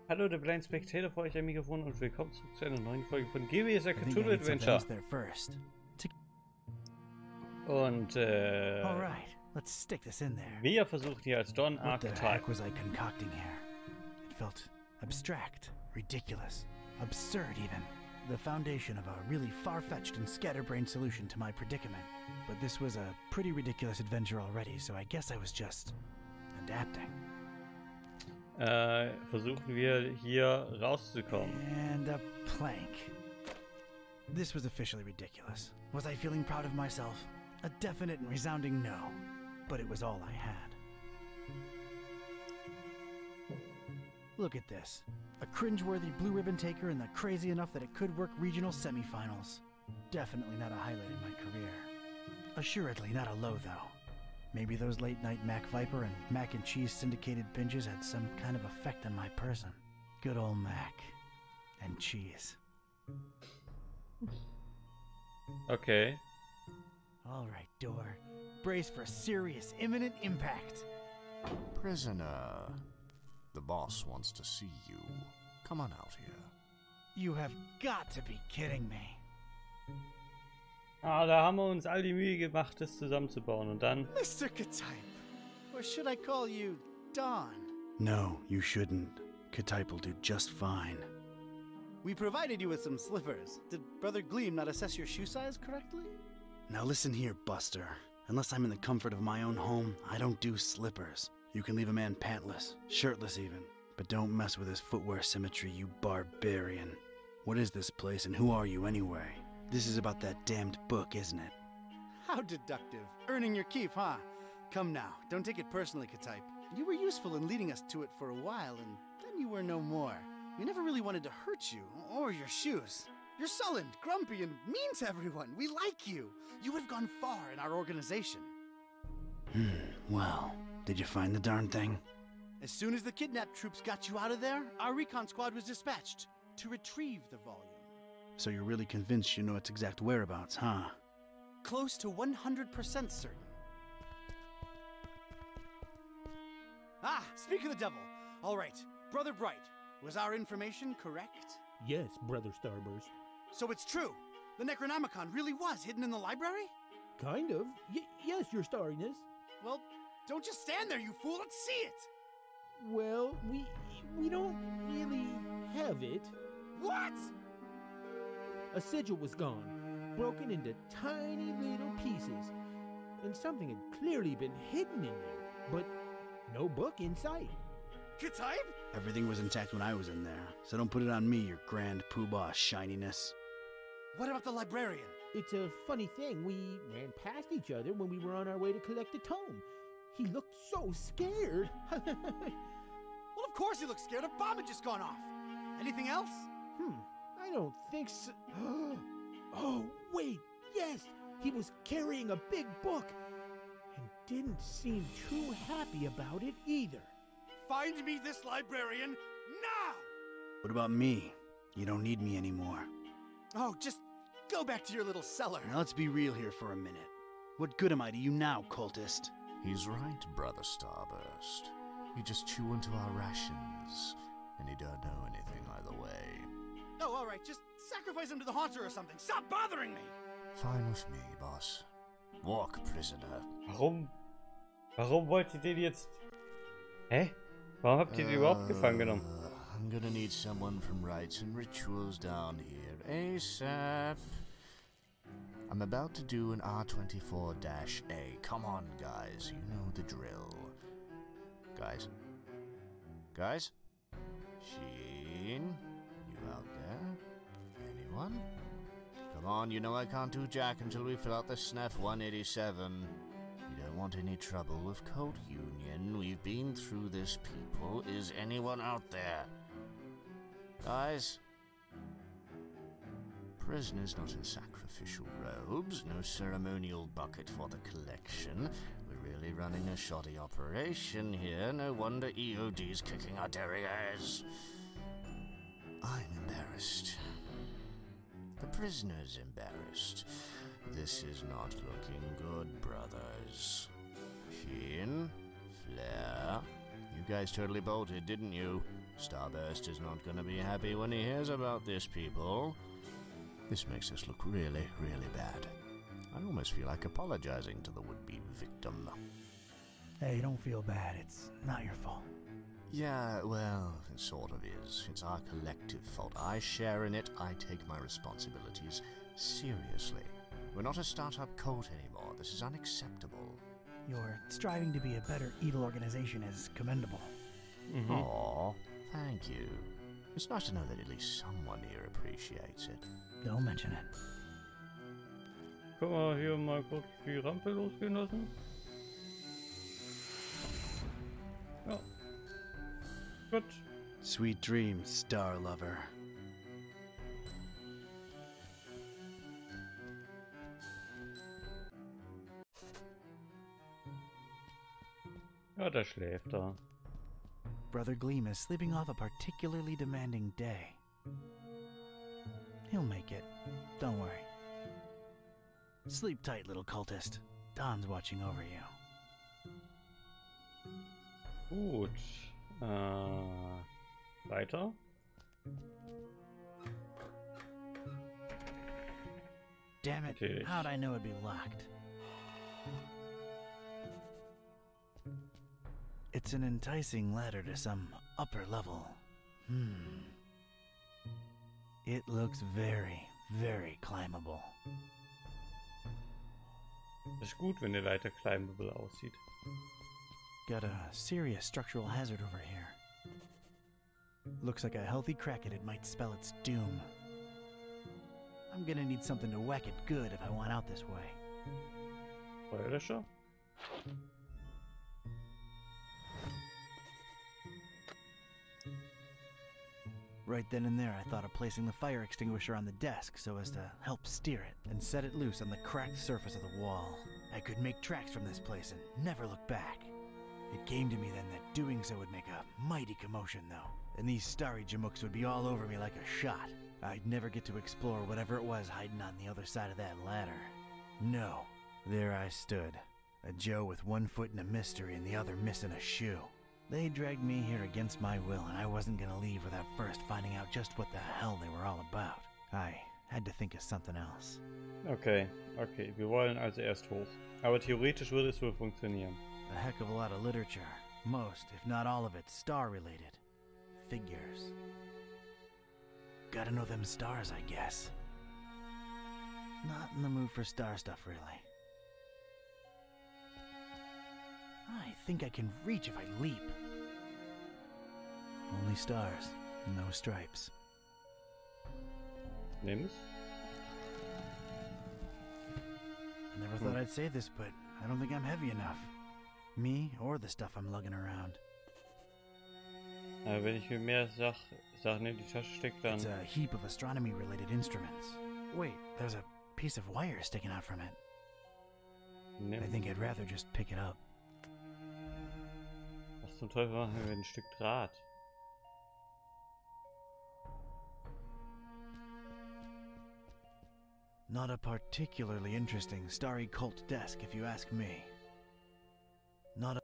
Hallo, der Blind Spectator vor euch am Mikrofon und willkommen zurück zu einer neuen Folge von Gyver, der Cthulhu Adventure. Und wir versuchen hier als Don Archetype. was I concocting here? It felt abstract, ridiculous, absurd even. The foundation of a really far-fetched and scatterbrained solution to my predicament. But this was a pretty ridiculous adventure already, so I guess I was just adapting. Versuchen wir hier rauszukommen. And a plank. This was officially ridiculous. Was I feeling proud of myself? A definite and resounding no. But it was all I had. Look at this. A cringeworthy blue ribbon taker and the crazy enough that it could work regional semifinals. Definitely not a highlight in my career. Assuredly not a low though. Maybe those late-night Mac Viper and mac and cheese syndicated binges had some kind of effect on my person. Good old Mac and cheese. Okay. All right, door. Brace for serious, imminent impact. Prisoner, the boss wants to see you. Come on out here. You have got to be kidding me. Ah, da haben wir uns all die Mühe gemacht, das zusammenzubauen und dann... Mr. Ketype, or should I call you Don? No, you shouldn't. Ketype will do just fine. We provided you with some slippers. Did Brother Gleam not assess your shoe size correctly? Now listen here, Buster. Unless I'm in the comfort of my own home, I don't do slippers. You can leave a man pantless, shirtless even. But don't mess with his footwear symmetry, you barbarian. What is this place and who are you anyway? This is about that damned book, isn't it? How deductive. Earning your keep, huh? Come now, don't take it personally, Ketype. You were useful in leading us to it for a while, and then you were no more. We never really wanted to hurt you, or your shoes. You're sullen, grumpy, and mean to everyone. We like you. You would have gone far in our organization. Well, did you find the darn thing? As soon as the kidnap troops got you out of there, our recon squad was dispatched to retrieve the volume. So you're really convinced you know its exact whereabouts, huh? Close to 100% certain. Ah, speak of the devil. All right, Brother Bright, was our information correct? Yes, Brother Starburst. So it's true. The Necronomicon really was hidden in the library? Kind of. Yes, Your Starriness. Well, don't just stand there, you fool. Let's see it. Well, we don't really have it. What? A sigil was gone, broken into tiny little pieces, and something had clearly been hidden in there, but no book in sight. Ketype? Everything was intact when I was in there, so don't put it on me, your grand poobah shininess. What about the librarian? It's a funny thing, we ran past each other when we were on our way to collect the tome. He looked so scared. Well, of course he looked scared. A bomb had just gone off. Anything else? I don't think so. Oh, wait, yes! He was carrying a big book and didn't seem too happy about it either. Find me this librarian now! What about me? You don't need me anymore. Oh, just go back to your little cellar. Now let's be real here for a minute. What good am I to you now, cultist? He's right, Brother Starburst. You just chew into our rations, and you don't know anything either way. Oh, all right, just sacrifice him to the haunter or something. Stop bothering me! Fine with me, boss. Walk, prisoner. Warum wollt ihr den jetzt... Hä? Warum habt ihr den überhaupt gefangen genommen? I'm gonna need someone from rites and rituals down here ASAP. I'm about to do an R24-A. Come on, guys. You know the drill. Guys? Guys? Sheen? You out there? Anyone? Come on, you know I can't do jack until we fill out the SNF 187. You don't want any trouble with Code Union. We've been through this, people. Is anyone out there? Guys? Prisoners not in sacrificial robes, no ceremonial bucket for the collection. We're really running a shoddy operation here. No wonder EOD's kicking our derrieres. I'm embarrassed. The prisoner's embarrassed. This is not looking good, brothers. Sheen, Flair, you guys totally bolted, didn't you? Starburst is not going to be happy when he hears about this, people. This makes us look really, really bad. I almost feel like apologizing to the would-be victim. Hey, don't feel bad. It's not your fault. Yeah, well, it sort of is. It's our collective fault. I share in it. I take my responsibilities seriously. We're not a startup cult anymore. This is unacceptable. Your striving to be a better evil organization is commendable. Aw, thank you. It's nice to know that at least someone here appreciates it. Don't mention it. Können wir hier mal kurz die Rampe losgehen lassen? Ja. Gut. Sweet dreams, star lover. Ja, der schläft da. Brother Gleam is sleeping off a particularly demanding day. He'll make it. Don't worry. Sleep tight, little cultist. Don's watching over you. Gut. Weiter. Damn it. Natürlich. How'd I know it'd be locked? It's an enticing ladder to some upper level. It looks very, very climbable. Ist gut, wenn die Leiter climbable aussieht. Got a serious structural hazard over here. Looks like a healthy crack at it might spell its doom. I'm gonna need something to whack it good if I want out this way. Feuerlöscher? Right then and there, I thought of placing the fire extinguisher on the desk so as to help steer it and set it loose on the cracked surface of the wall. I could make tracks from this place and never look back. It came to me then that doing so would make a mighty commotion, though, and these starry jamooks would be all over me like a shot. I'd never get to explore whatever it was hiding on the other side of that ladder. No. There I stood, a Joe with one foot in a mystery and the other missing a shoe. They dragged me here against my will, and I wasn't gonna leave without first finding out just what the hell they were all about. I had to think of something else. Okay, okay, wir wollen also erst hoch. Aber theoretisch würde es wohl funktionieren. A heck of a lot of literature. Most, if not all of it, star-related. Figures. Gotta know them stars, I guess. Not in the mood for star stuff, really. I think I can reach if I leap. Only stars, no stripes. Nimm es. I never thought I'd say this, but I don't think I'm heavy enough. Me or the stuff I'm lugging around. Wenn ich mir mehr Sachen in die Tasche stecke, dann... It's a heap of astronomy-related instruments. Wait, there's a piece of wire sticking out from it. Nimm. I think I'd rather just pick it up. Was zum Teufel machen wir mit ein Stück Draht? Not a particularly interesting starry cult desk, if you ask me. Not a...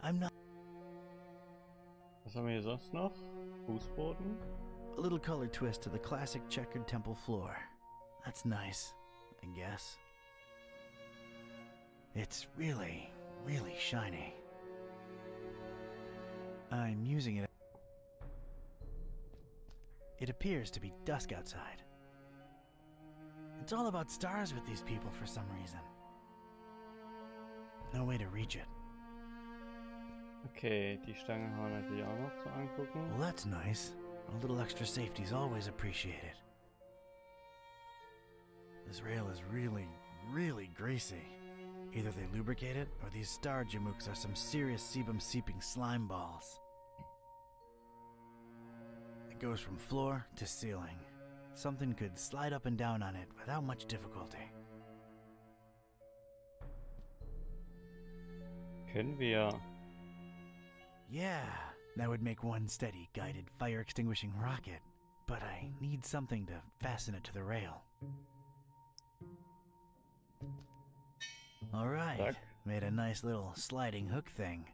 I'm not... Was haben wir hier sonst noch? Fußboden? A little color twist to the classic checkered temple floor. That's nice, I guess. It's really, really shiny. I'm using it. It appears to be dusk outside. It's all about stars with these people for some reason. No way to reach it. Okay, die Stange haben wir natürlich auch noch zu angucken. Well, that's nice. A little extra safety is always appreciated. This rail is really, really greasy. Either they lubricate it, or these star jamooks are some serious sebum-seeping slime balls. It goes from floor to ceiling. Something could slide up and down on it without much difficulty. Können wir... Yeah, that would make one steady, guided, fire-extinguishing rocket. But I need something to fasten it to the rail. Alright, Zack. made a nice little sliding hook thing.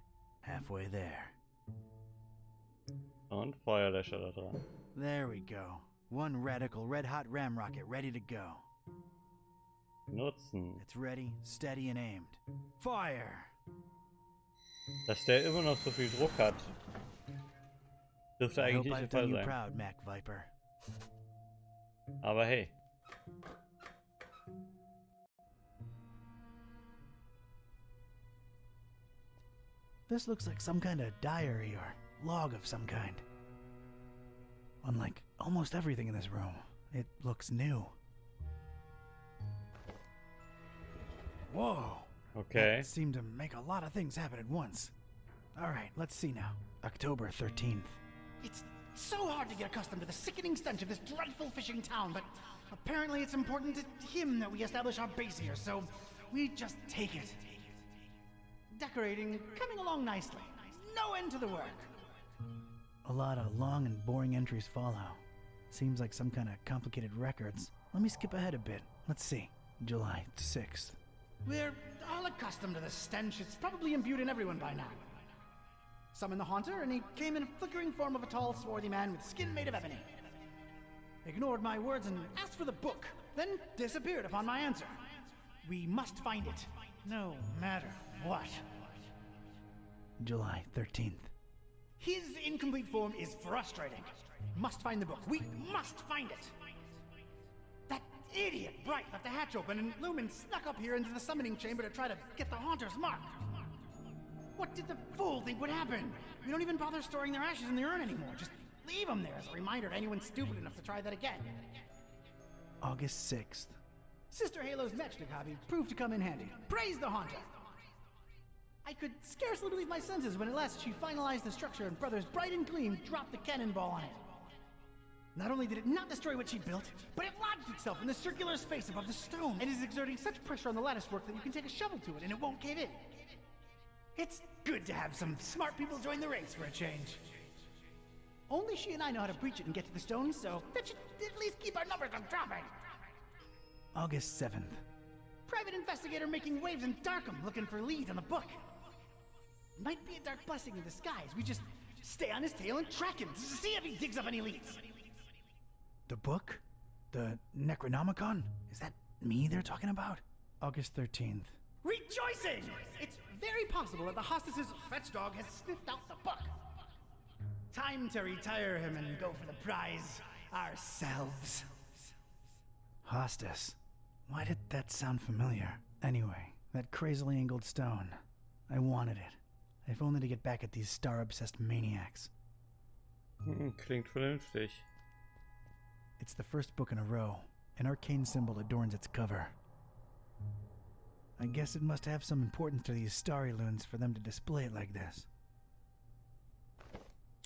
Halfway there. Und Feuerlöscher da dran. There we go. One radical red-hot ram rocket ready to go. Nutzen. It's ready, steady, and aimed. Fire! Dass der immer noch so viel Druck hat. Dürfte I eigentlich hope nicht I've der Fall done you sein. proud, Mac Viper. Aber hey. This looks like some kind of diary or log of some kind. Unlike almost everything in this room, it looks new. Whoa! Okay. That seemed to make a lot of things happen at once. Alright, let's see now. October 13th. It's so hard to get accustomed to the sickening stench of this dreadful fishing town, but apparently it's important to him that we establish our base here, so we just take it. Decorating, coming along nicely. No end to the work. A lot of long and boring entries follow. Seems like some kind of complicated records. Let me skip ahead a bit. Let's see. July 6th. We're all accustomed to the stench. It's probably imbued in everyone by now. Summoned the Haunter, and he came in a flickering form of a tall, swarthy man with skin made of ebony. Ignored my words and asked for the book, then disappeared upon my answer. We must find it, no matter what. July 13th. His incomplete form is frustrating. Must find the book. We must find it. That idiot Bright left the hatch open, and Lumen snuck up here into the summoning chamber to try to get the Haunter's mark. What did the fool think would happen? We don't even bother storing their ashes in the urn anymore. Just leave them there as a reminder to anyone stupid enough to try that again. August 6th. Sister Halo's matchstick hobby proved to come in handy. Praise the Haunter! I could scarcely believe my senses when at last she finalized the structure and Brothers Bright and Gleam dropped the cannonball on it. Not only did it not destroy what she built, but it lodged itself in the circular space above the stone and is exerting such pressure on the lattice work that you can take a shovel to it and it won't cave in. It's good to have some smart people join the race for a change. Only she and I know how to breach it and get to the stone, so that should at least keep our numbers from dropping. August 7th. Private investigator making waves in Darkham looking for leads on the book. Might be a dark blessing in disguise. We just stay on his tail and track him to see if he digs up any leads. The book? The Necronomicon? Is that me they're talking about? August 13th. Rejoicing! It's very possible that the hostess's fetch dog has sniffed out the book. Time to retire him and go for the prize ourselves. Hostess. Why did that sound familiar? Anyway, that crazily angled stone. I wanted it. If only to get back at these star-obsessed maniacs. Klingt vernünftig. It's the first book in a row. An arcane symbol adorns its cover. I guess it must have some importance to these starry loons for them to display it like this.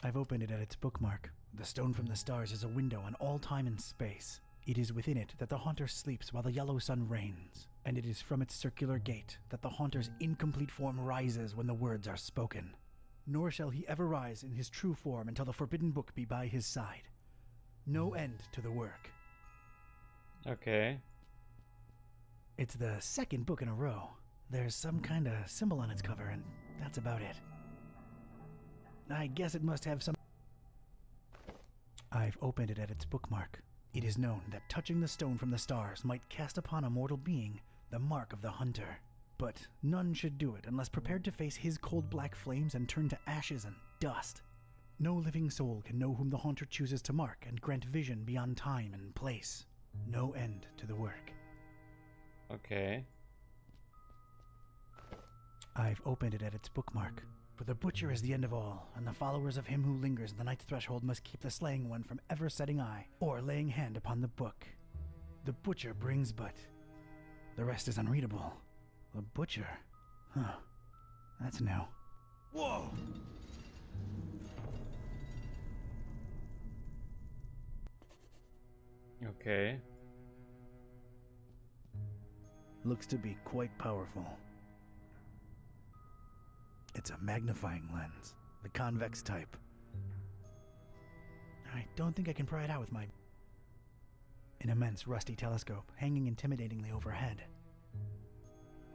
I've opened it at its bookmark. The stone from the stars is a window on all time and space. It is within it that the Haunter sleeps while the yellow sun reigns, and it is from its circular gate that the Haunter's incomplete form rises when the words are spoken. Nor shall he ever rise in his true form until the forbidden book be by his side. No end to the work. Okay. It's the second book in a row. There's some kind of symbol on its cover, and that's about it. I guess it must have some... I've opened it at its bookmark. It is known that touching the stone from the stars might cast upon a mortal being the mark of the Hunter. But none should do it unless prepared to face his cold black flames and turn to ashes and dust. No living soul can know whom the Haunter chooses to mark and grant vision beyond time and place. No end to the work. Okay. I've opened it at its bookmark. For the butcher is the end of all, and the followers of him who lingers in the night's threshold must keep the slaying one from ever setting eye or laying hand upon the book. The butcher brings but... The rest is unreadable. The butcher? Huh. That's new. Whoa! Okay. Looks to be quite powerful. It's a magnifying lens, the convex type. I don't think I can pry it out with my... An immense rusty telescope hanging intimidatingly overhead.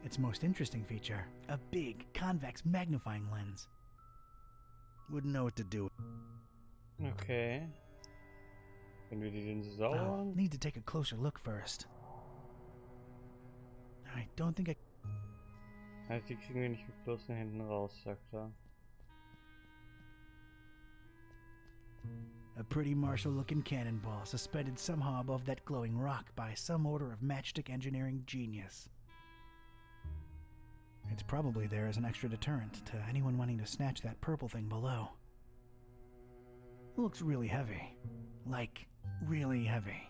Its most interesting feature, a big convex magnifying lens. Wouldn't know what to do. Okay. Können wir die denn I'll sauern? need to take a closer look first. I don't think I... Also die kriegen wir nicht mit bloßen Händen raus, sagt er. A pretty martial-looking cannonball suspended somehow above that glowing rock by some order of matchstick engineering genius. It's probably there as an extra deterrent to anyone wanting to snatch that purple thing below. It looks really heavy. Like, really heavy.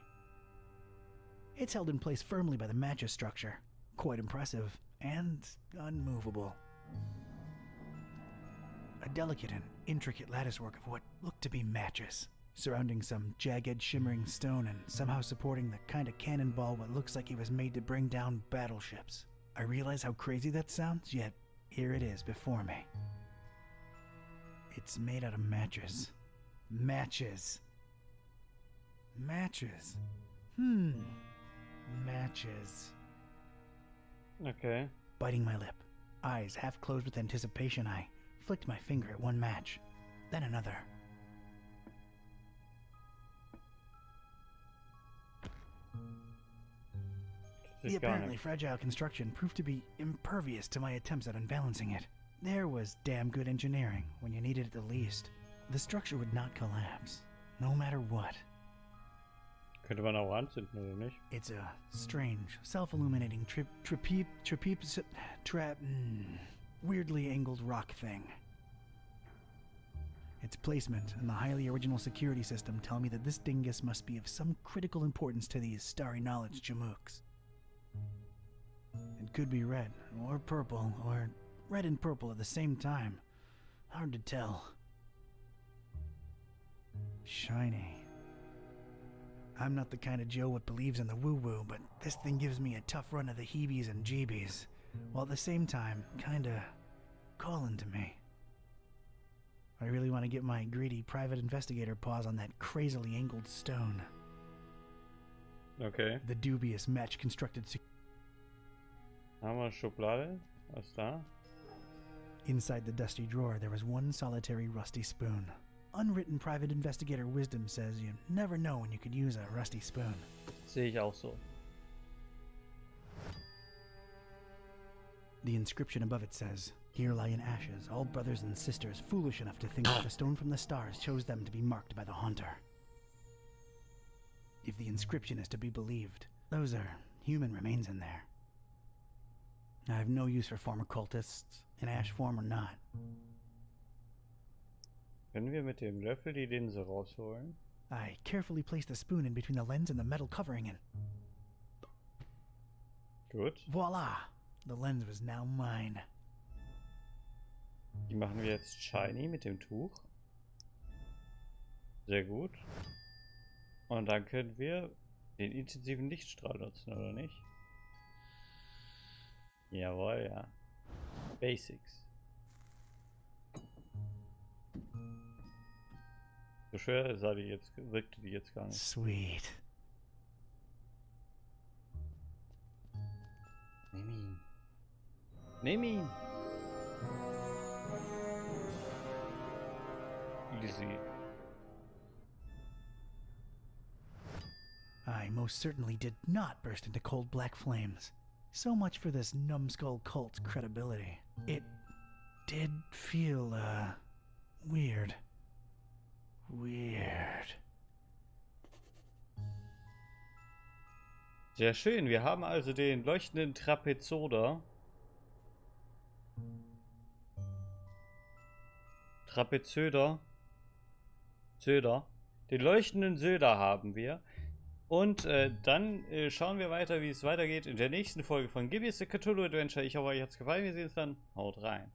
It's held in place firmly by the match's structure. Quite impressive and unmovable. A delicate and intricate latticework of what looked to be matches, surrounding some jagged, shimmering stone and somehow supporting the kind of cannonball what looks like it was made to bring down battleships. I realize how crazy that sounds, yet here it is before me. It's made out of matches. Matches. Matches. Matches. Okay. Biting my lip, eyes half closed with anticipation, I flicked my finger at one match, then another. The apparently fragile construction proved to be impervious to my attempts at unbalancing it. There was damn good engineering when you needed it the least. The structure would not collapse, no matter what. Könnte man auch anzünden, oder nicht? It's a strange, self-illuminating weirdly angled rock thing. Its placement and the highly original security system tell me that this dingus must be of some critical importance to these starry knowledge jamooks. It could be red, or purple, or red and purple at the same time. Hard to tell. Shiny. I'm not the kind of Joe what believes in the woo-woo, but this thing gives me a tough run of the heebies and jeebies, while at the same time, kinda calling to me. I really want to get my greedy private investigator paws on that crazily angled stone. Okay. The dubious match-constructed... Haben wir eine Schublade? Was ist da? Inside the dusty drawer, there was one solitary rusty spoon. Unwritten private investigator wisdom says you never know when you could use a rusty spoon. Sehe ich auch so. The inscription above it says, "Here lie in ashes all brothers and sisters foolish enough to think that the stone from the stars chose them to be marked by the haunter." If the inscription is to be believed, those are human remains in there. I have no use for former cultists, in ash form or not. Können wir mit dem Löffel die Linse rausholen? I carefully placed the spoon in between the lens and the metal covering and... Gut. Voila! The lens was now mine. Die machen wir jetzt shiny mit dem Tuch. Sehr gut. Und dann können wir den intensiven Lichtstrahl nutzen, oder nicht? Jawohl, ja. Basics. So schwer sah die jetzt, wirkte die jetzt gar nicht. Sweet. Nimm ihn. Nimm ihn! Easy. I most certainly did not burst into cold black flames. So much for this numbskull cult's credibility. It did feel, weird. Weird. Sehr schön, wir haben also den leuchtenden Trapezoeder. Söder. Den leuchtenden Söder haben wir. Und dann schauen wir weiter, wie es weitergeht in der nächsten Folge von Gibbous, The Cthulhu Adventure. Ich hoffe, euch hat es gefallen. Wir sehen uns dann. Haut rein.